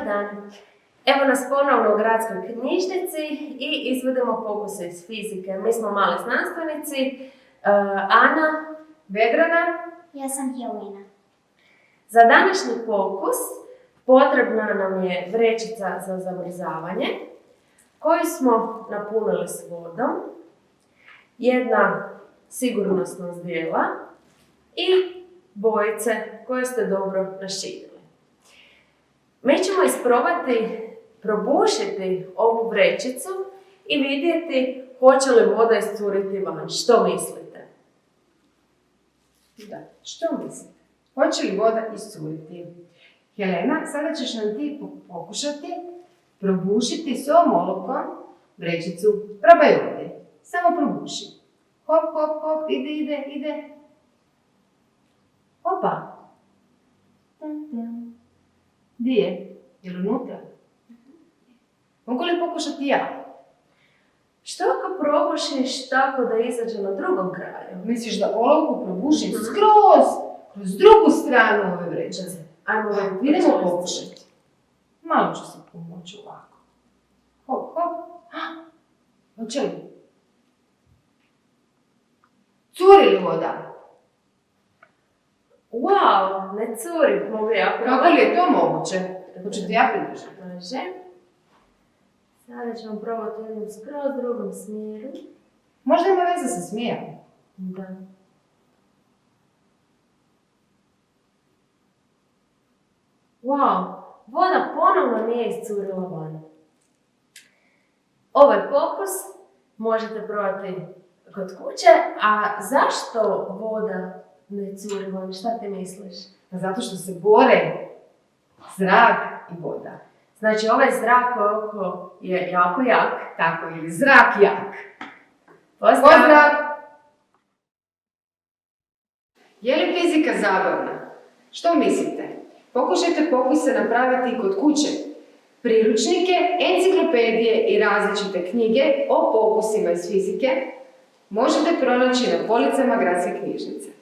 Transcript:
dan! Evo nas ponovno u gradskoj knjižnici i izvodimo pokuse iz fizike. Mi smo mali znanstvenici. Ana, Vedrana. Ja sam Jelena. Za današnji pokus potrebna nam je vrećica za zamrzavanje koju smo napunili s vodom, jedna sigurnosna zdjela i bojice koje ste dobro raširili. Mi ćemo isprobati probušiti ovu vrećicu i vidjeti hoće li voda iscuriti van. Što mislite? Da, što mislite? Hoće li voda iscuriti? Helena, sada ćeš nam ti pokušati probušiti s ovom olovkom vrećicu. Probaj ovdje. Samo probuši. Hop, hop, hop, ide. Opa. Gdje je? Je li unutra? Mogu li pokušati ja? Što ako probušiš tako da izađe na drugom kraju? Misliš da olovku probušim kroz drugu stranu ove vrećice? Ajmo Idemo pokušati. Malo ću se pomoći ovako. Hop, hop. Hoće li? Curi li voda? Wow, ne curi. Mogu ja Kako li je to moguće? Hoćete ja pridržati? Može. Sada ćemo probati u jednom skroz drugom smjeru. Možda ima veze sa smjerom. Da. Wow, voda ponovno nije iscurila van. Ovaj pokus možete probati kod kuće, a zašto voda ne curi van? Šta ti misliš? Zato što se bore zrak i voda. Znači ovaj zrak oko je jako jak. Tako, ili zrak jak. Pozdrav! Je li fizika zabavna? Što mislite? Pokušajte pokuse napraviti kod kuće. Priručnike, enciklopedije i različite knjige o pokusima iz fizike možete pronaći na policama gradske knjižnice.